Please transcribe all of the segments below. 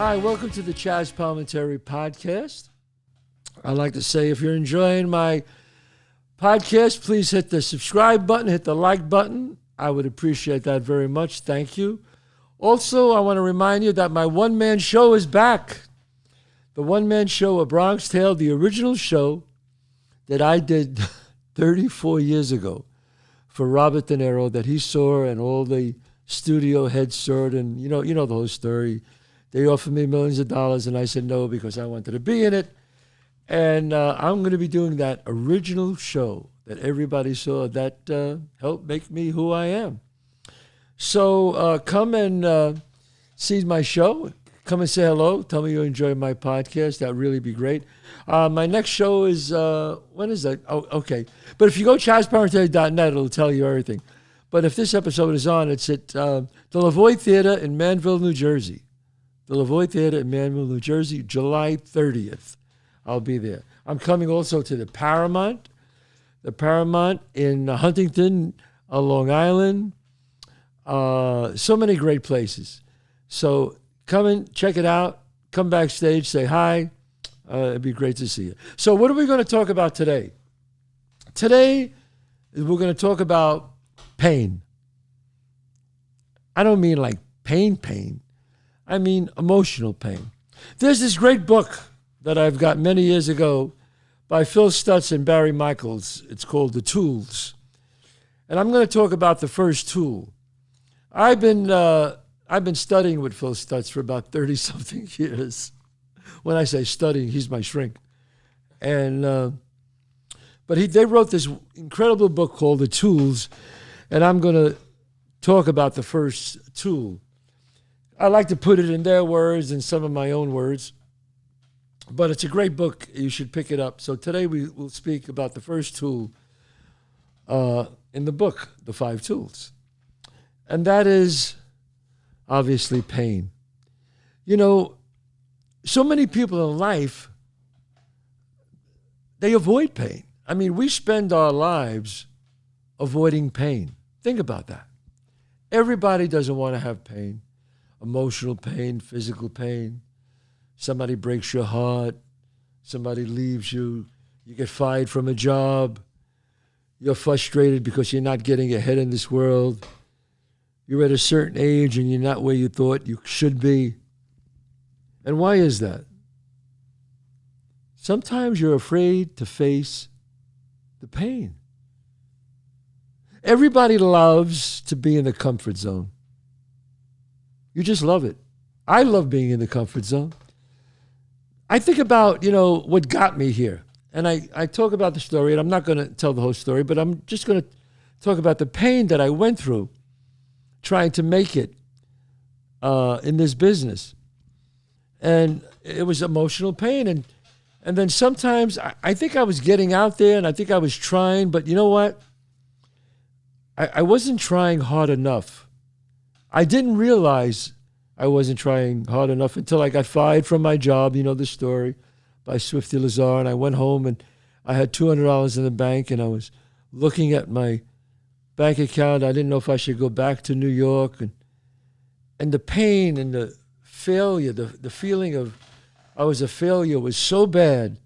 Hi, welcome to the Chazz Palminteri podcast. I'd like to say if you're enjoying my podcast, please hit the subscribe button, hit the like button. I would appreciate that very much. Thank you. Also, I want to remind you that my one-man show is back. The one-man show, A Bronx Tale, the original show that I did 34 years ago for Robert De Niro that he saw and all the studio heads saw it. And you know the whole story. They offered me millions of dollars, and I said no because I wanted to be in it. And I'm going to be doing that original show that everybody saw that helped make me who I am. So come and see my show. Come and say hello. Tell me you enjoy my podcast. That would really be great. My next show is, when is that? Oh, okay. But if you go ChazzPalminteri.net, it'll tell you everything. But if this episode is on, it's at the Lavoie Theater in Manville, New Jersey. The Lavoie Theater in Manville, New Jersey, July 30th. I'll be there. I'm coming also to the Paramount in Huntington, Long Island. So many great places. So come and check it out. Come backstage, say hi. It'd be great to see you. So what are we going to talk about today? Today, we're going to talk about pain. I don't mean like pain. I mean emotional pain. There's this great book that I've got many years ago by Phil Stutz and Barry Michaels. It's called The Tools. And I'm going to talk about the first tool. I've been studying with Phil Stutz for about 30-something years. When I say studying, he's my shrink. And they wrote this incredible book called The Tools, and I'm going to talk about the first tool. I like to put it in their words and some of my own words, but it's a great book. You should pick it up. So today we will speak about the first tool in the book, The 5 Tools. And that is obviously pain. You know, so many people in life, they avoid pain. I mean, we spend our lives avoiding pain. Think about that. Everybody doesn't want to have pain. Emotional pain, physical pain. Somebody breaks your heart. Somebody leaves you. You get fired from a job. You're frustrated because you're not getting ahead in this world. You're at a certain age and you're not where you thought you should be. And why is that? Sometimes you're afraid to face the pain. Everybody loves to be in the comfort zone. You just love it. I love being in the comfort zone. I think about, what got me here. And I talk about the story, and I'm not going to tell the whole story, but I'm just going to talk about the pain that I went through trying to make it in this business. And it was emotional pain. And then sometimes I think I was getting out there, and I think I was trying, but you know what? I wasn't trying hard enough. I didn't realize I wasn't trying hard enough until I got fired from my job. You know the story, by Swifty Lazar. And I went home and I had $200 in the bank, and I was looking at my bank account. I didn't know if I should go back to New York. And the pain and the failure, the feeling of I was a failure was so bad.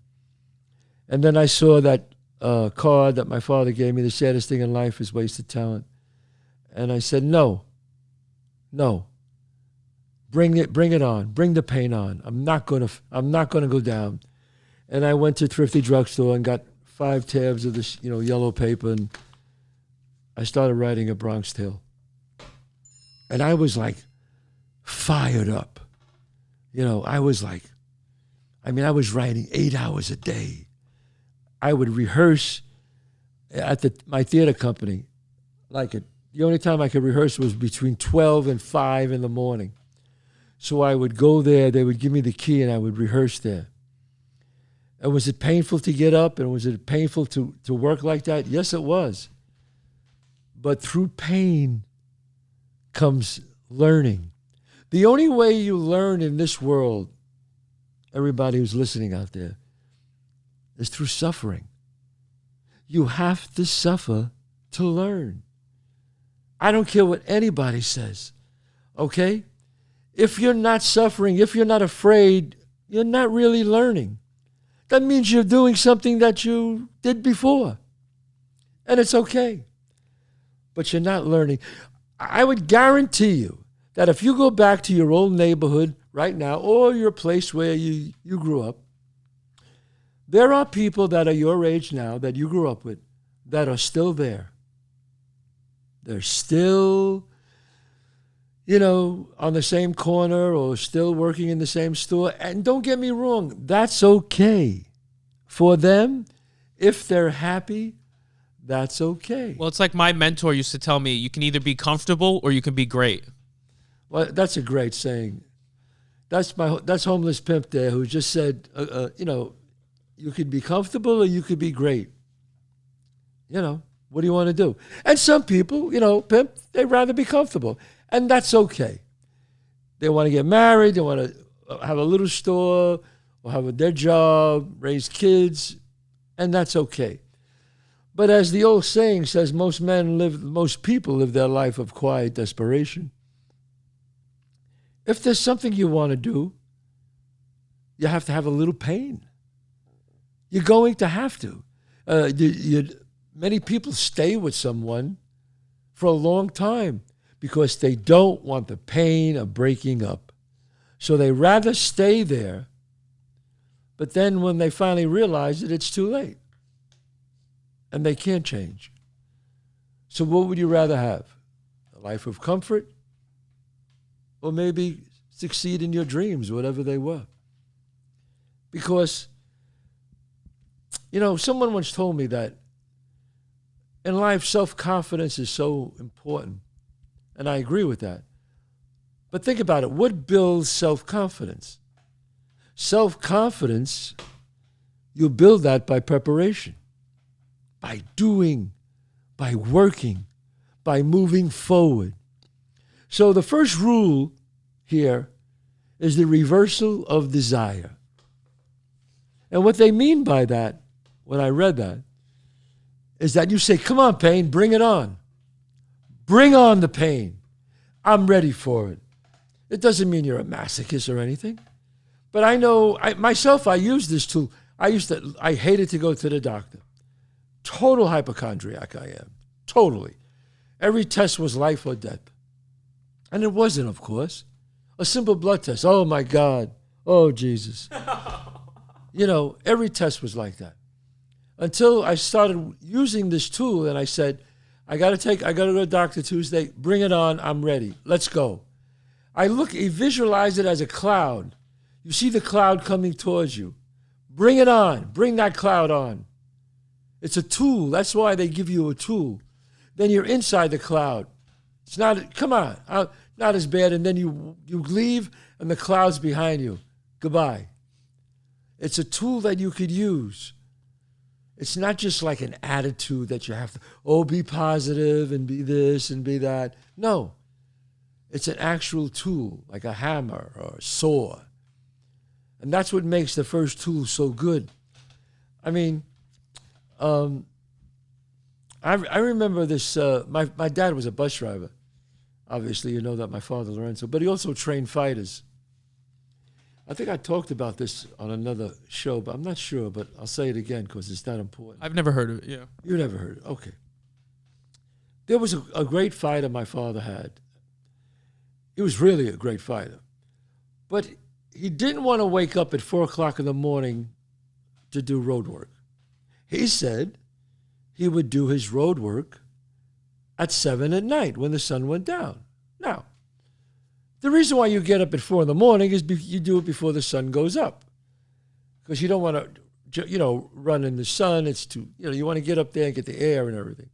And then I saw that card that my father gave me, the saddest thing in life is wasted talent. And I said, no, bring it on, bring the pain on. I'm not gonna go down. And I went to Thrifty Drugstore and got 5 tabs of this, yellow paper, and I started writing A Bronx Tale. And I was like fired up. I was writing 8 hours a day. I would rehearse at my theater company. The only time I could rehearse was between 12 and 5 in the morning. So I would go there, they would give me the key, and I would rehearse there. And was it painful to get up, and was it painful to work like that? Yes, it was. But through pain comes learning. The only way you learn in this world, everybody who's listening out there, is through suffering. You have to suffer to learn. I don't care what anybody says, okay? If you're not suffering, if you're not afraid, you're not really learning. That means you're doing something that you did before. And it's okay. But you're not learning. I would guarantee you that if you go back to your old neighborhood right now or your place where you grew up, there are people that are your age now that you grew up with that are still there. They're still, on the same corner or still working in the same store. And don't get me wrong, that's okay. For them, if they're happy, that's okay. Well, it's like my mentor used to tell me, you can either be comfortable or you can be great. Well, that's a great saying. That's Homeless Pimp there who just said, you could be comfortable or you could be great. What do you want to do? And some people, Pimp, they'd rather be comfortable. And that's okay. They want to get married. They want to have a little store or have their job, raise kids. And that's okay. But as the old saying says, most people live their life of quiet desperation. If there's something you want to do, you have to have a little pain. You're going to have to. Many people stay with someone for a long time because they don't want the pain of breaking up. So they rather stay there, but then when they finally realize it, it's too late. And they can't change. So what would you rather have? A life of comfort? Or maybe succeed in your dreams, whatever they were? Because, someone once told me that in life, self-confidence is so important. And I agree with that. But think about it. What builds self-confidence? Self-confidence, you build that by preparation, by doing, by working, by moving forward. So the first rule here is the reversal of desire. And what they mean by that, when I read that, is that you say, come on, pain, bring it on. Bring on the pain. I'm ready for it. It doesn't mean you're a masochist or anything. But I know, I use this tool. I hated to go to the doctor. Total hypochondriac I am. Totally. Every test was life or death. And it wasn't, of course. A simple blood test. Oh, my God. Oh, Jesus. Every test was like that. Until I started using this tool and I said, I got to go to the doctor Tuesday. Bring it on. I'm ready. Let's go. I visualize it as a cloud. You see the cloud coming towards you. Bring it on. Bring that cloud on. It's a tool. That's why they give you a tool. Then you're inside the cloud. It's not, come on, not as bad. And then you leave and the cloud's behind you. Goodbye. It's a tool that you could use. It's not just like an attitude that you have to, be positive and be this and be that. No. It's an actual tool, like a hammer or a saw. And that's what makes the first tool so good. I mean, I remember this, my dad was a bus driver. Obviously, you know that, my father, Lorenzo. But he also trained fighters. I think I talked about this on another show, but I'm not sure. But I'll say it again because it's not important. I've never heard of it, yeah. You never heard it, okay. There was a great fighter my father had. He was really a great fighter. But he didn't want to wake up at 4 o'clock in the morning to do road work. He said he would do his road work at 7 at night when the sun went down. Now, the reason why you get up at 4 in the morning is you do it before the sun goes up. Because you don't want to, run in the sun. It's too, you want to get up there and get the air and everything.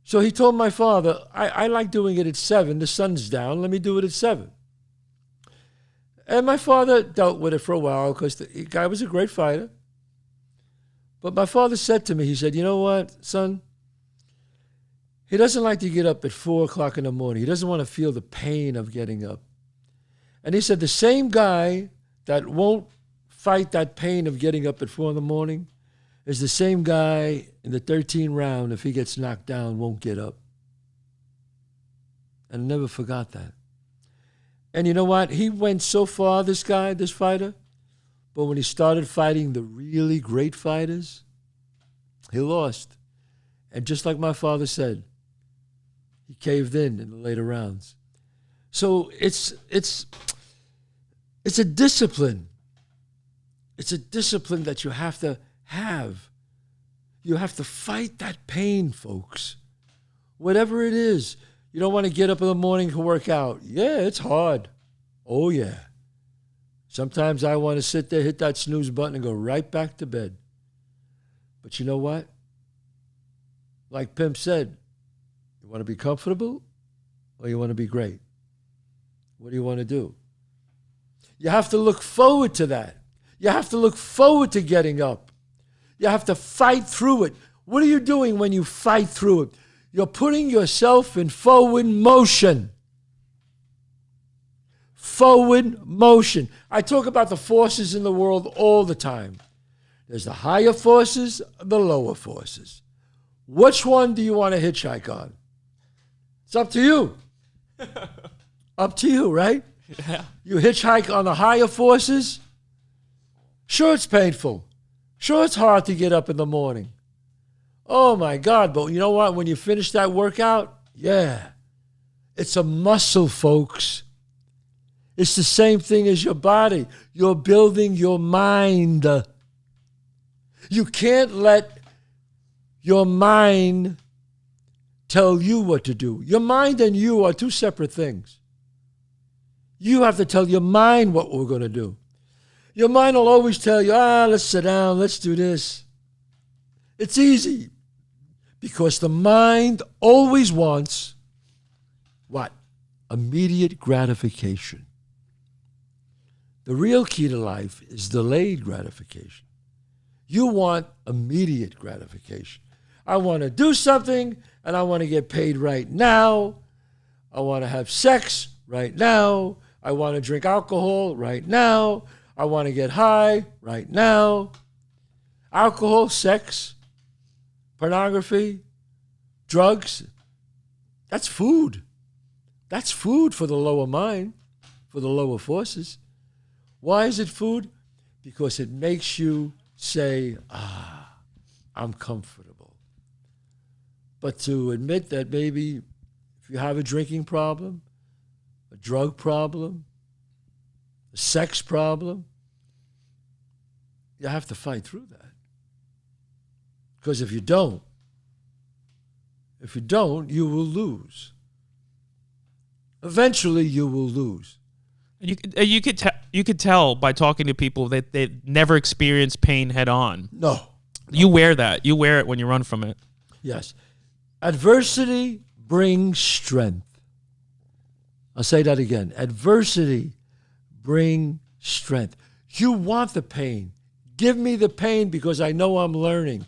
So he told my father, I like doing it at 7. The sun's down. Let me do it at 7. And my father dealt with it for a while because the guy was a great fighter. But my father said to me, he said, you know what, son? He doesn't like to get up at 4 o'clock in the morning. He doesn't want to feel the pain of getting up. And he said, the same guy that won't fight that pain of getting up at 4 in the morning is the same guy in the 13th round, if he gets knocked down, won't get up. And I never forgot that. And you know what? He went so far, this fighter, but when he started fighting the really great fighters, he lost. And just like my father said, he caved in the later rounds. So it's a discipline. It's a discipline that you have to have. You have to fight that pain, folks. Whatever it is. You don't want to get up in the morning to work out. Yeah, it's hard. Oh, yeah. Sometimes I want to sit there, hit that snooze button, and go right back to bed. But you know what? Like Pimp said, you want to be comfortable or you want to be great? What do you want to do? You have to look forward to that. You have to look forward to getting up. You have to fight through it. What are you doing when you fight through it? You're putting yourself in forward motion. Forward motion. I talk about the forces in the world all the time. There's the higher forces, the lower forces. Which one do you want to hitchhike on? It's up to you. Up to you, right? Yeah. You hitchhike on the higher forces. Sure, it's painful. Sure, it's hard to get up in the morning. Oh, my God. But you know what? When you finish that workout, yeah, it's a muscle, folks. It's the same thing as your body. You're building your mind. You can't let your mind tell you what to do. Your mind and you are two separate things. You have to tell your mind what we're going to do. Your mind will always tell you, let's sit down, let's do this. It's easy because the mind always wants what? Immediate gratification. The real key to life is delayed gratification. You want immediate gratification. I want to do something and I want to get paid right now. I want to have sex right now. I want to drink alcohol right now. I want to get high right now. Alcohol, sex, pornography, drugs, that's food. That's food for the lower mind, for the lower forces. Why is it food? Because it makes you say, I'm comfortable. But to admit that maybe if you have a drinking problem, a drug problem, a sex problem, you have to fight through that. Because if you don't, you will lose. Eventually, you will lose. You could tell by talking to people that they've never experienced pain head on. No. You wear that. You wear it when you run from it. Yes. Adversity brings strength. I'll say that again. Adversity brings strength. You want the pain. Give me the pain because I know I'm learning.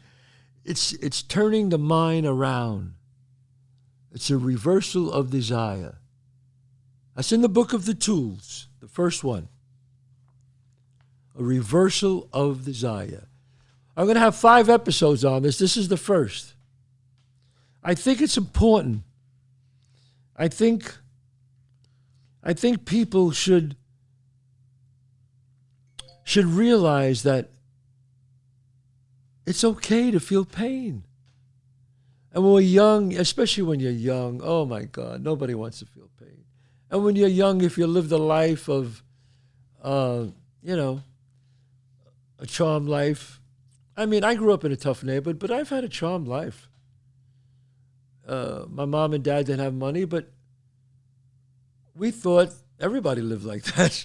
It's turning the mind around. It's a reversal of desire. That's in the book of the tools, the first one. A reversal of desire. I'm going to have 5 episodes on this. This is the first. I think it's important. I think people should realize that it's okay to feel pain. And when we're young, especially when you're young, oh my God, nobody wants to feel pain. And when you're young, if you lived a life of, a charmed life. I mean, I grew up in a tough neighborhood, but I've had a charmed life. My mom and dad didn't have money, but we thought everybody lived like that.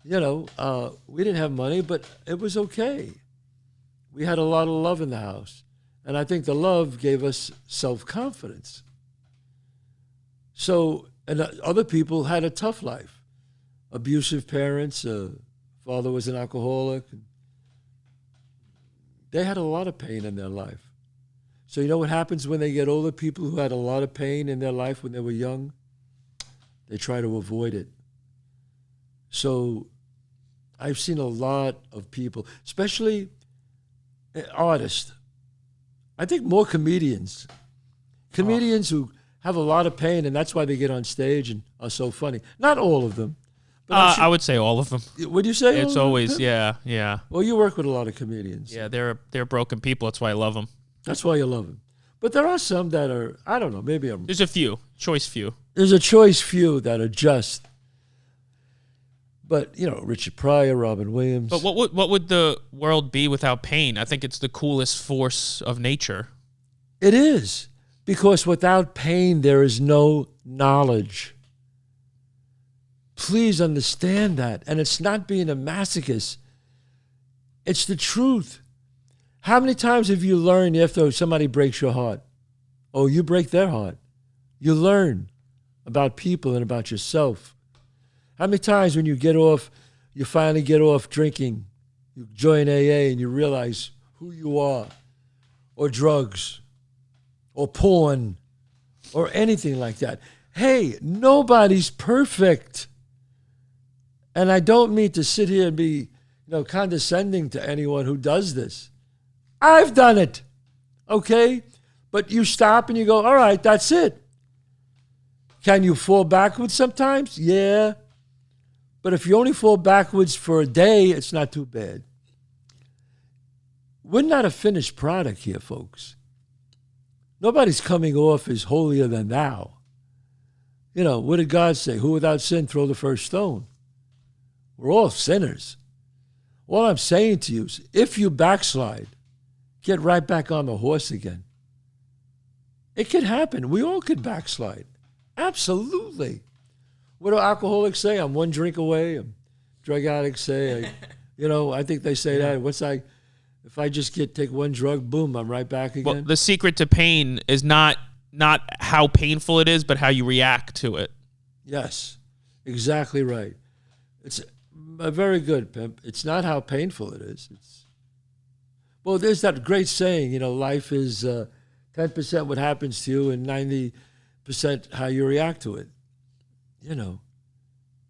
We didn't have money, but it was okay. We had a lot of love in the house. And I think the love gave us self-confidence. So, and other people had a tough life. Abusive parents, father was an alcoholic. They had a lot of pain in their life. So you know what happens when they get older? People who had a lot of pain in their life when they were young, they try to avoid it. So I've seen a lot of people, especially artists. I think more comedians who have a lot of pain, and that's why they get on stage and are so funny. Not all of them. But I would say all of them. Would you say it's always, yeah. Well, you work with a lot of comedians. Yeah, they're broken people. That's why I love them. That's why you love them. But there are some that are, I don't know, maybe I'm... There's a few, choice few. There's a choice few that are just... But, Richard Pryor, Robin Williams. But what would the world be without pain? I think it's the coolest force of nature. It is. Because without pain, there is no knowledge. Please understand that. And it's not being a masochist. It's the truth. How many times have you learned after somebody breaks your heart? Oh, you break their heart. You learn about people and about yourself. How many times when you finally get off drinking, you join AA and you realize who you are, or drugs, or porn, or anything like that. Hey, nobody's perfect. And I don't mean to sit here and be, condescending to anyone who does this. I've done it, okay? But you stop and you go, all right, that's it. Can you fall backwards sometimes? Yeah. But if you only fall backwards for a day, it's not too bad. We're not a finished product here, folks. Nobody's coming off as holier than thou. What did God say? Who without sin throw the first stone? We're all sinners. All I'm saying to you is, if you backslide, get right back on the horse again. It could happen. We all could backslide. Absolutely. What do alcoholics say? I'm one drink away. Drug addicts say, I think they say that. If I just take one drug, boom, I'm right back again. Well, the secret to pain is not how painful it is, but how you react to it. Yes, exactly right. It's very good, Pimp. It's not how painful it is. Well, there's that great saying, life is 10% what happens to you and 90% how you react to it.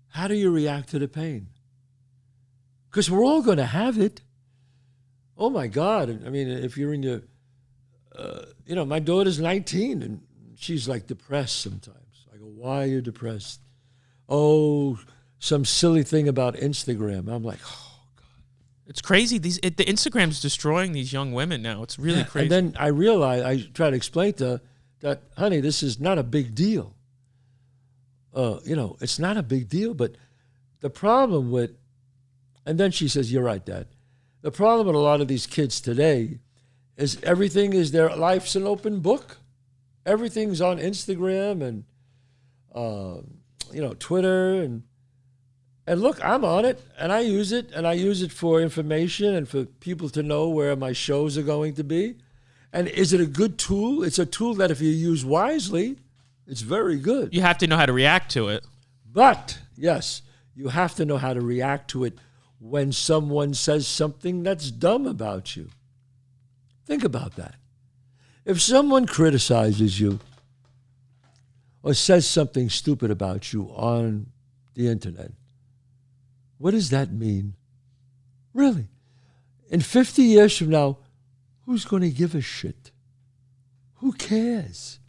How do you react to the pain? Because we're all going to have it. Oh, my God. I mean, if you're in your, my daughter's 19 and she's like depressed sometimes. I go, why are you depressed? Oh, some silly thing about Instagram. I'm like, oh, God. It's crazy. The Instagram's destroying these young women now. It's really crazy. And then I try to explain to her that, honey, this is not a big deal. It's not a big deal, but the problem with, and then she says, you're right, Dad. The problem with a lot of these kids today is everything is their life's an open book. Everything's on Instagram and, Twitter. And look, I'm on it and I use it for information and for people to know where my shows are going to be. And is it a good tool? It's a tool that if you use wisely, it's very good. You have to know how to react to it. But, yes, you have to know how to react to it when someone says something that's dumb about you. Think about that. If someone criticizes you or says something stupid about you on the internet, what does that mean? Really? In 50 years from now, who's going to give a shit? Who cares?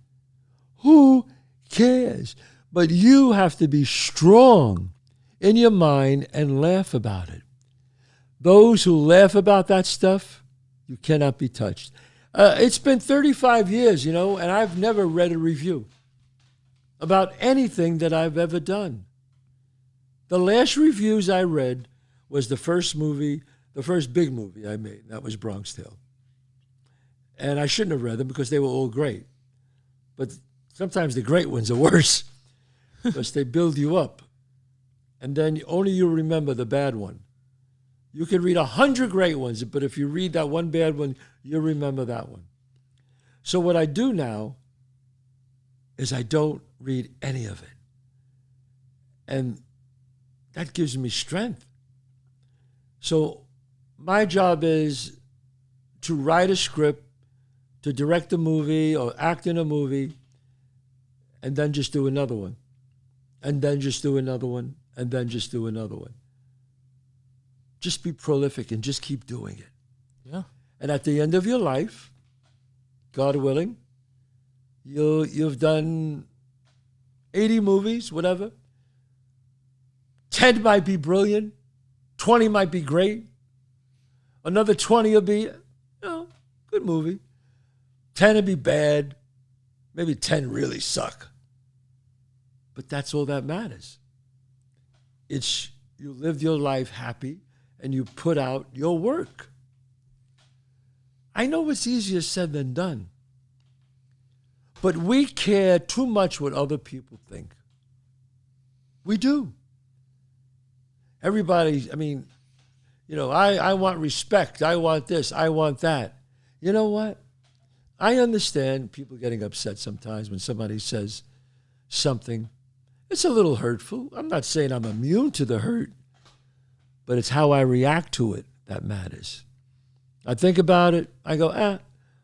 Who cares? But you have to be strong in your mind and laugh about it. Those who laugh about that stuff, you cannot be touched. It's been 35 years, and I've never read a review about anything that I've ever done. The last reviews I read was the first big movie I made. That was Bronx Tale. And I shouldn't have read them because they were all great. But sometimes the great ones are worse because they build you up. And then only you remember the bad one. You can read 100 great ones, but if you read that one bad one, you'll remember that one. So what I do now is I don't read any of it. And that gives me strength. So my job is to write a script, to direct a movie or act in a movie, and then just do another one. And then just do another one, and then just do another one. Just be prolific and just keep doing it. Yeah. And at the end of your life, God willing, You've done 80 movies, whatever. 10 might be brilliant. 20 might be great. Another 20 will be, good movie. 10 will be bad. Maybe 10 really suck. But that's all that matters. It's you lived your life happy and you put out your work. I know it's easier said than done. But we care too much what other people think. We do. Everybody, I want respect. I want this. I want that. You know what? I understand people getting upset sometimes when somebody says something. It's a little hurtful. I'm not saying I'm immune to the hurt, but it's how I react to it that matters. I think about it. I go,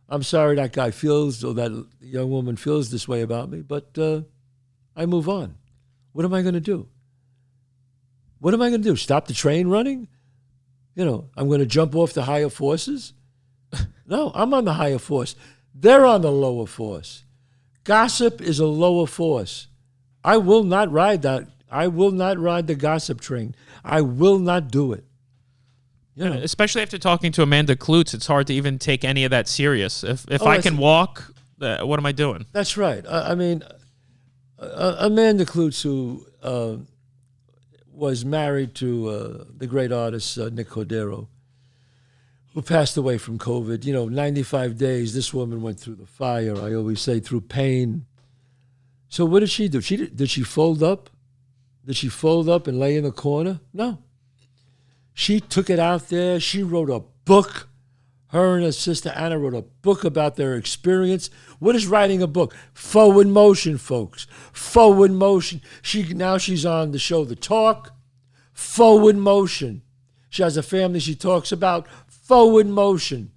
I'm sorry that guy feels, or that young woman feels this way about me, but I move on. What am I going to do? What am I going to do? Stop the train running? I'm going to jump off the higher forces? No, I'm on the higher force. They're on the lower force. Gossip is a lower force. I will not ride that. I will not ride the gossip train. I will not do it. Especially after talking to Amanda Klutz, it's hard to even take any of that serious. If I can walk, what am I doing? That's right. Amanda Klutz, who was married to the great artist Nick Cordero, who passed away from COVID. 95 days, this woman went through the fire. I always say through pain. So what did she do? Did she fold up? Did she fold up and lay in the corner? No. She took it out there. She wrote a book. Her and her sister Anna wrote a book about their experience. What is writing a book? Forward motion, folks. Forward motion. Now she's on the show The Talk. Forward motion. She has a family she talks about. Forward motion.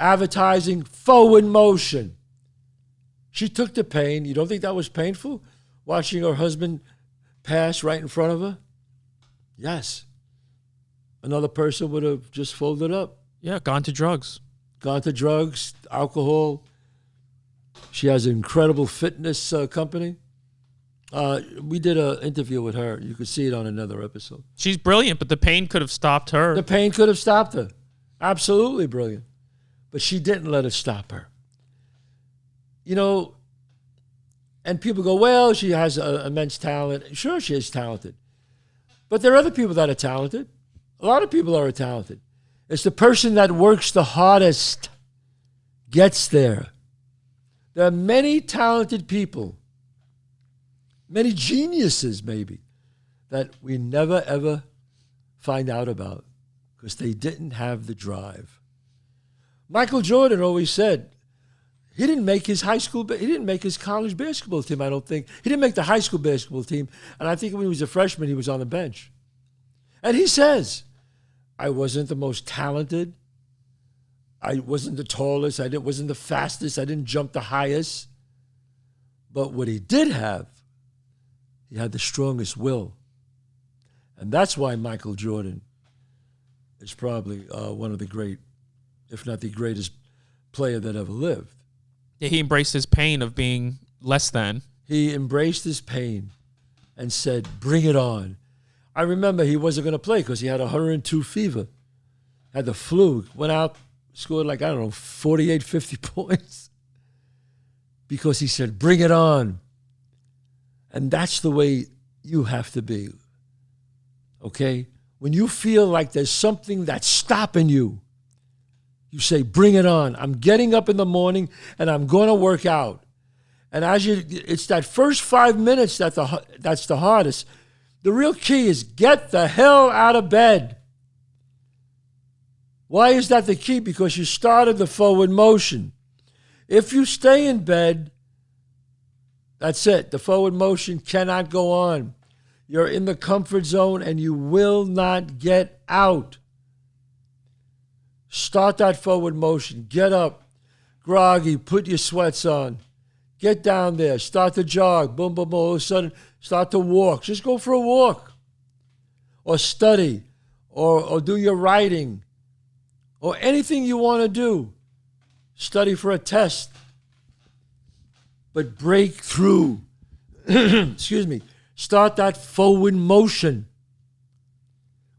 Advertising. Forward motion. She took the pain. You don't think that was painful? Watching her husband pass right in front of her? Yes. Another person would have just folded up. Yeah, gone to drugs. Gone to drugs, alcohol. She has an incredible fitness company. We did an interview with her. You could see it on another episode. She's brilliant, but the pain could have stopped her. The pain could have stopped her. Absolutely brilliant. But she didn't let it stop her. And people go, well, she has immense talent. Sure, she is talented. But there are other people that are talented. A lot of people are talented. It's the person that works the hardest gets there. There are many talented people, many geniuses maybe, that we never, ever find out about because they didn't have the drive. Michael Jordan always said, he didn't make his college basketball team, I don't think. He didn't make the high school basketball team. And I think when he was a freshman, he was on the bench. And he says, I wasn't the most talented. I wasn't the tallest. I wasn't the fastest. I didn't jump the highest. But what he did have, he had the strongest will. And that's why Michael Jordan is probably one of the great, if not the greatest player that ever lived. Yeah, he embraced his pain of being less than. He embraced his pain and said, bring it on. I remember he wasn't going to play because he had 102 fever, had the flu, went out, scored 48, 50 points because he said, bring it on. And that's the way you have to be, okay? When you feel like there's something that's stopping you, you say, bring it on. I'm getting up in the morning and I'm going to work out. And it's that first 5 minutes that's the hardest. The real key is get the hell out of bed. Why is that the key? Because you started the forward motion. If you stay in bed, that's it. The forward motion cannot go on. You're in the comfort zone and you will not get out. Start that forward motion. Get up. Groggy. Put your sweats on. Get down there. Start to jog. Boom, boom, boom. All of a sudden, start to walk. Just go for a walk. Or study. Or do your writing. Or anything you want to do. Study for a test. but break through. Excuse me. Start that forward motion.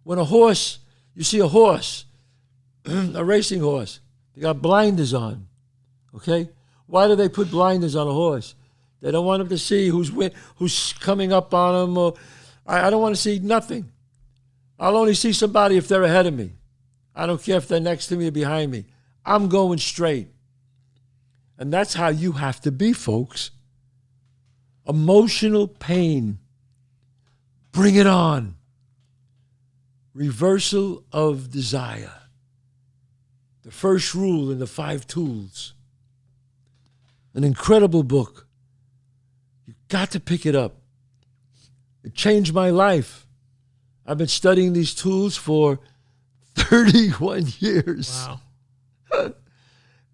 When you see a horse, a racing horse, they got blinders on, okay? Why do they put blinders on a horse? They don't want him to see who's coming up on him. Or I don't want to see nothing. I'll only see somebody if they're ahead of me. I don't care if they're next to me or behind me. I'm going straight. And that's how you have to be, folks. Emotional pain. Bring it on. Reversal of desire. The first rule in the 5 tools. An incredible book. You've got to pick it up. It changed my life. I've been studying these tools for 31 years. Wow.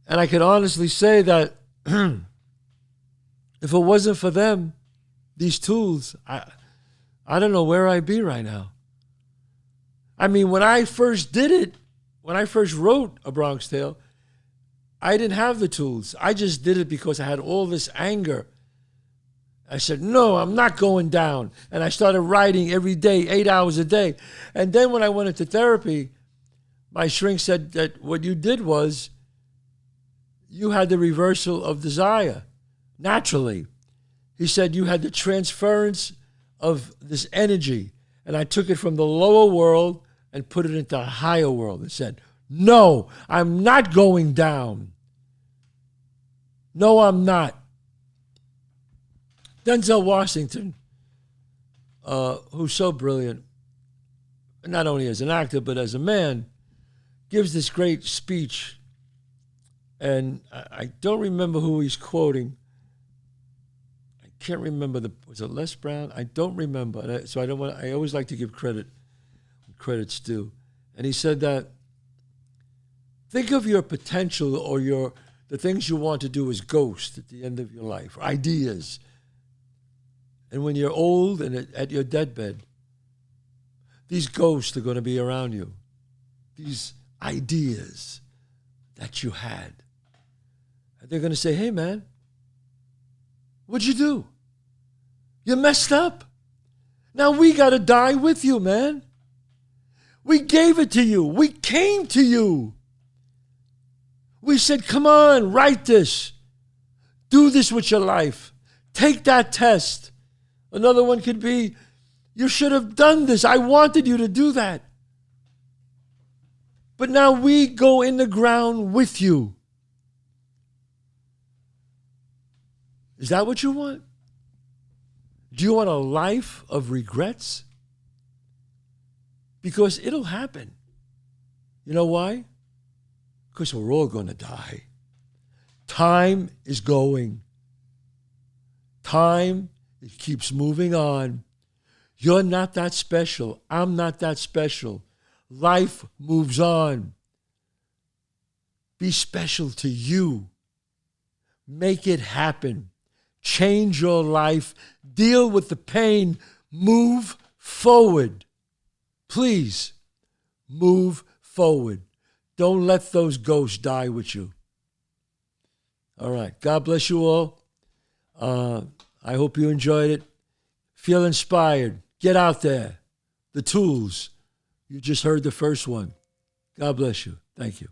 And I can honestly say that if it wasn't for them, these tools, I don't know where I'd be right now. I mean, when I first did it, when I first wrote A Bronx Tale, I didn't have the tools. I just did it because I had all this anger. I said, no, I'm not going down. And I started writing every day, 8 hours a day. And then when I went into therapy, my shrink said that what you did was you had the reversal of desire, naturally. He said you had the transference of this energy. And I took it from the lower world and put it into a higher world and said, no, I'm not going down. No, I'm not. Denzel Washington, who's so brilliant, not only as an actor, but as a man, gives this great speech. And I don't remember who he's quoting. I can't remember was it Les Brown? I don't remember. So I always like to give credit when credit's due. And he said that, think of your potential or the things you want to do as ghosts at the end of your life, ideas. And when you're old and at your deathbed, these ghosts are going to be around you. These ideas that you had. And they're going to say, hey, man, what'd you do? You messed up. Now we got to die with you, man. We gave it to you. We came to you. We said, come on, write this. Do this with your life. Take that test. Another one could be, you should have done this. I wanted you to do that. But now we go in the ground with you. Is that what you want? Do you want a life of regrets? Because it'll happen. You know why? Because we're all going to die. Time is going. Time, it keeps moving on. You're not that special. I'm not that special. Life moves on. Be special to you. Make it happen. Change your life. Deal with the pain. Move forward. Please, move forward. Don't let those ghosts die with you. All right. God bless you all. I hope you enjoyed it. Feel inspired. Get out there. The tools. You just heard the first one. God bless you. Thank you.